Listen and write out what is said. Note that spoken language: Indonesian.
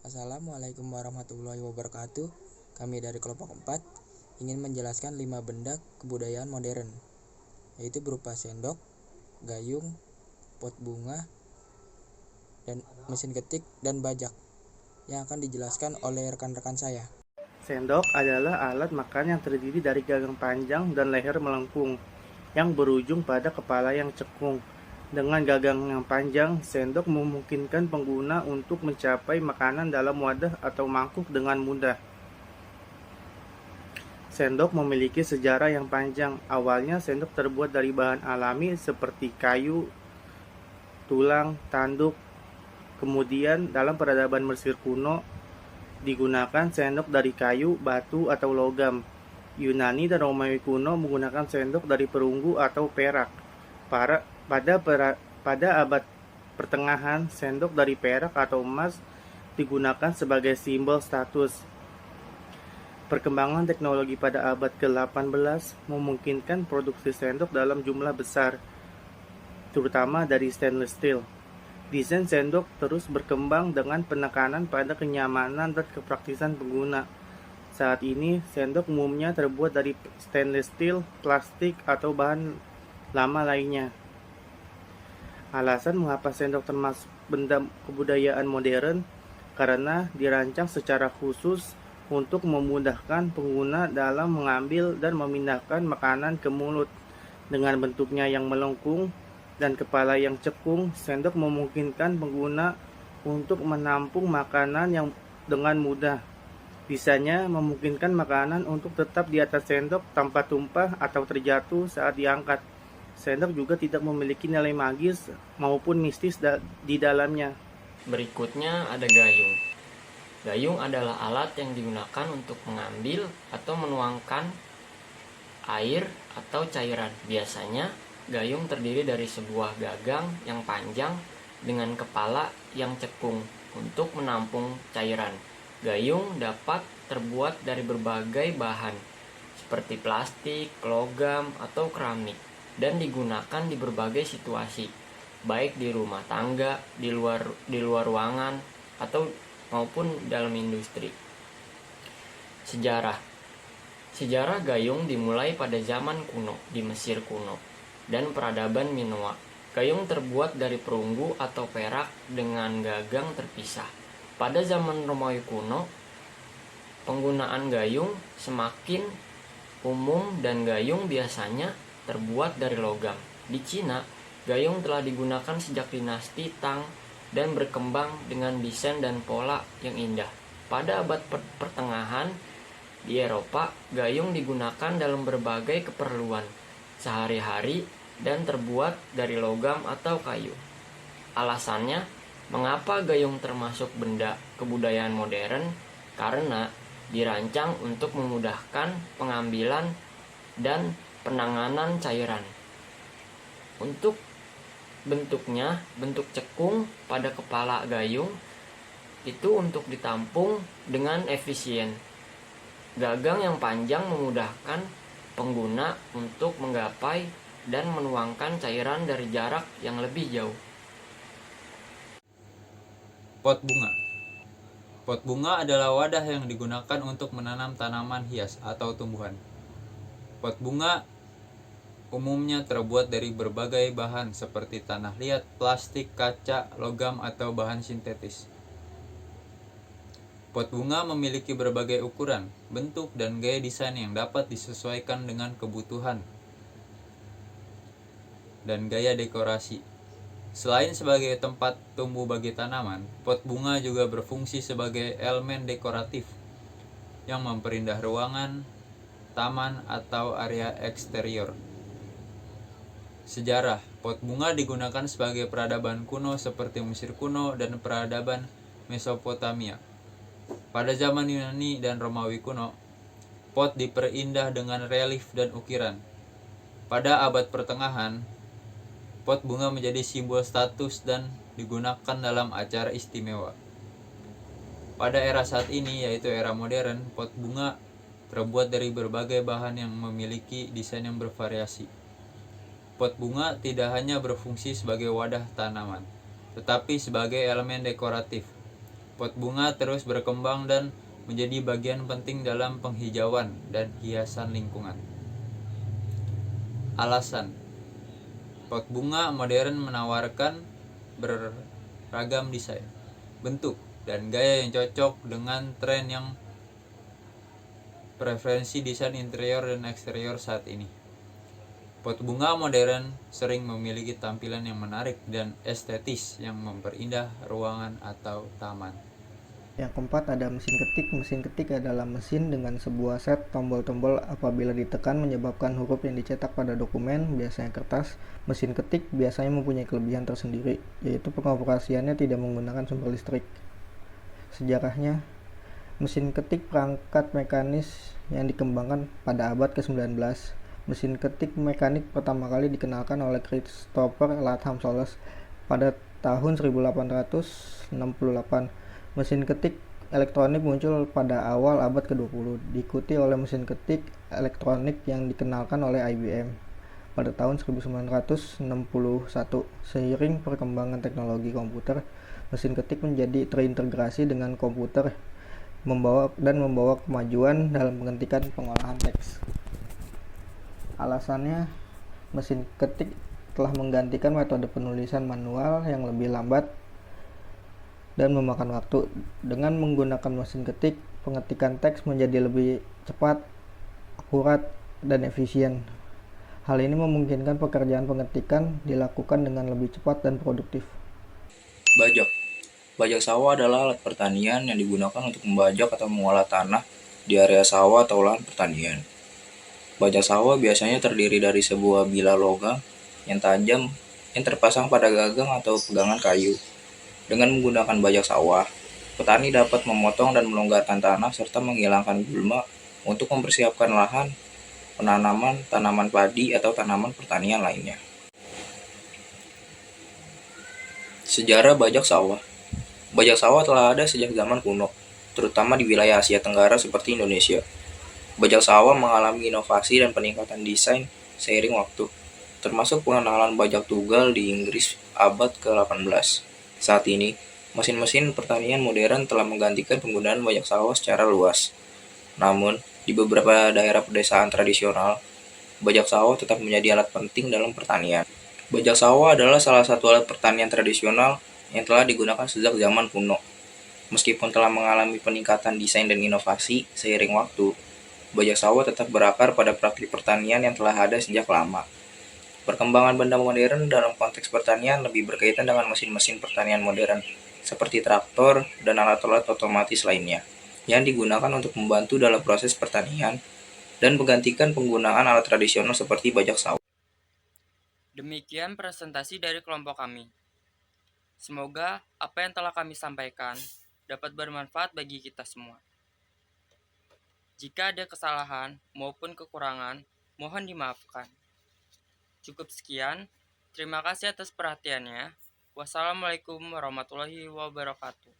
Assalamualaikum warahmatullahi wabarakatuh. Kami dari kelompok 4 ingin menjelaskan 5 benda kebudayaan modern, yaitu berupa sendok, gayung, pot bunga, dan mesin ketik dan bajak, yang akan dijelaskan oleh rekan-rekan saya. Sendok adalah alat makan yang terdiri dari gagang panjang dan leher melengkung yang berujung pada kepala yang cekung. Dengan gagang yang panjang, sendok memungkinkan pengguna untuk mencapai makanan dalam wadah atau mangkuk dengan mudah. Sendok memiliki sejarah yang panjang. Awalnya sendok terbuat dari bahan alami seperti kayu, tulang, tanduk. Kemudian dalam peradaban Mesir kuno, digunakan sendok dari kayu, batu, atau logam. Yunani dan Romawi kuno menggunakan sendok dari perunggu atau perak. Pada abad pertengahan, sendok dari perak atau emas digunakan sebagai simbol status. Perkembangan teknologi pada abad ke-18 memungkinkan produksi sendok dalam jumlah besar, terutama dari stainless steel. Desain sendok terus berkembang dengan penekanan pada kenyamanan dan kepraktisan pengguna. Saat ini, sendok umumnya terbuat dari stainless steel, plastik, atau bahan lama lainnya. Alasan mengapa sendok termasuk benda kebudayaan modern karena dirancang secara khusus untuk memudahkan pengguna dalam mengambil dan memindahkan makanan ke mulut. Dengan bentuknya yang melengkung dan kepala yang cekung, sendok memungkinkan pengguna untuk menampung makanan yang dengan mudah. Desainnya memungkinkan makanan untuk tetap di atas sendok tanpa tumpah atau terjatuh saat diangkat. Sendok juga tidak memiliki nilai magis maupun mistis di dalamnya. Berikutnya ada gayung. Gayung adalah alat yang digunakan untuk mengambil atau menuangkan air atau cairan. Biasanya, gayung terdiri dari sebuah gagang yang panjang dengan kepala yang cekung untuk menampung cairan. Gayung dapat terbuat dari berbagai bahan, seperti plastik, logam, atau keramik, dan digunakan di berbagai situasi, baik di rumah tangga, di luar ruangan, atau maupun dalam industri. Sejarah gayung dimulai pada zaman kuno di Mesir kuno dan peradaban Minoa. Gayung terbuat dari perunggu atau perak dengan gagang terpisah. Pada zaman Romawi kuno, penggunaan gayung semakin umum dan gayung biasanya terbuat dari logam. Di Cina, gayung telah digunakan sejak dinasti Tang dan berkembang dengan desain dan pola yang indah. Pada abad pertengahan, di Eropa, gayung digunakan dalam berbagai keperluan sehari-hari dan terbuat dari logam atau kayu. Alasannya, mengapa gayung termasuk benda kebudayaan modern? Karena dirancang untuk memudahkan pengambilan dan penanganan cairan. Untuk bentuknya, bentuk cekung pada kepala gayung itu untuk ditampung dengan efisien. Gagang yang panjang memudahkan pengguna untuk menggapai dan menuangkan cairan dari jarak yang lebih jauh. Pot bunga. Pot bunga adalah wadah yang digunakan untuk menanam tanaman hias atau tumbuhan. Pot bunga umumnya terbuat dari berbagai bahan seperti tanah liat, plastik, kaca, logam, atau bahan sintetis. Pot bunga memiliki berbagai ukuran, bentuk, dan gaya desain yang dapat disesuaikan dengan kebutuhan dan gaya dekorasi. Selain sebagai tempat tumbuh bagi tanaman, pot bunga juga berfungsi sebagai elemen dekoratif yang memperindah ruangan, taman, atau area eksterior. Sejarah. Pot bunga digunakan sebagai peradaban kuno seperti Mesir kuno dan peradaban Mesopotamia. Pada zaman Yunani dan Romawi kuno, pot diperindah dengan relief dan ukiran. Pada abad pertengahan, pot bunga menjadi simbol status dan digunakan dalam acara istimewa. Pada era saat ini, yaitu era modern, pot bunga terbuat dari berbagai bahan yang memiliki desain yang bervariasi. Pot bunga tidak hanya berfungsi sebagai wadah tanaman, tetapi sebagai elemen dekoratif. Pot bunga terus berkembang dan menjadi bagian penting dalam penghijauan dan hiasan lingkungan. Alasan pot bunga modern menawarkan beragam desain, bentuk, dan gaya yang cocok dengan tren yang preferensi desain interior dan eksterior saat ini. Pot bunga modern sering memiliki tampilan yang menarik dan estetis yang memperindah ruangan atau taman. Yang keempat ada mesin ketik. Mesin ketik adalah mesin dengan sebuah set tombol-tombol. Apabila ditekan menyebabkan huruf yang dicetak pada dokumen, biasanya kertas. Mesin ketik biasanya mempunyai kelebihan tersendiri, yaitu pengoperasiannya tidak menggunakan sumber listrik. Sejarahnya, mesin ketik perangkat mekanis yang dikembangkan pada abad ke-19. Mesin ketik mekanik pertama kali dikenalkan oleh Christopher Latham Soles pada tahun 1868. Mesin ketik elektronik muncul pada awal abad ke-20, diikuti oleh mesin ketik elektronik yang dikenalkan oleh IBM pada tahun 1961. Seiring perkembangan teknologi komputer, mesin ketik menjadi terintegrasi dengan komputer membawa kemajuan dalam menghentikan pengolahan teks. Alasannya, mesin ketik telah menggantikan metode penulisan manual yang lebih lambat dan memakan waktu. Dengan menggunakan mesin ketik, pengetikan teks menjadi lebih cepat, akurat, dan efisien. Hal ini memungkinkan pekerjaan pengetikan dilakukan dengan lebih cepat dan produktif. Bajak. Bajak sawah adalah alat pertanian yang digunakan untuk membajak atau mengolah tanah di area sawah atau lahan pertanian. Bajak sawah biasanya terdiri dari sebuah bilah logam yang tajam yang terpasang pada gagang atau pegangan kayu. Dengan menggunakan bajak sawah, petani dapat memotong dan melonggarkan tanah serta menghilangkan gulma untuk mempersiapkan lahan penanaman tanaman padi atau tanaman pertanian lainnya. Sejarah bajak sawah. Bajak sawah telah ada sejak zaman kuno, terutama di wilayah Asia Tenggara seperti Indonesia. Bajak sawah mengalami inovasi dan peningkatan desain seiring waktu, termasuk pengenalan bajak tunggal di Inggris abad ke-18. Saat ini, mesin-mesin pertanian modern telah menggantikan penggunaan bajak sawah secara luas. Namun, di beberapa daerah pedesaan tradisional, bajak sawah tetap menjadi alat penting dalam pertanian. Bajak sawah adalah salah satu alat pertanian tradisional yang telah digunakan sejak zaman kuno. Meskipun telah mengalami peningkatan desain dan inovasi seiring waktu, bajak sawah tetap berakar pada praktik pertanian yang telah ada sejak lama. Perkembangan benda modern dalam konteks pertanian lebih berkaitan dengan mesin-mesin pertanian modern, seperti traktor dan alat-alat otomatis lainnya, yang digunakan untuk membantu dalam proses pertanian dan menggantikan penggunaan alat tradisional seperti bajak sawah. Demikian presentasi dari kelompok kami. Semoga apa yang telah kami sampaikan dapat bermanfaat bagi kita semua. Jika ada kesalahan maupun kekurangan, mohon dimaafkan. Cukup sekian. Terima kasih atas perhatiannya. Wassalamualaikum warahmatullahi wabarakatuh.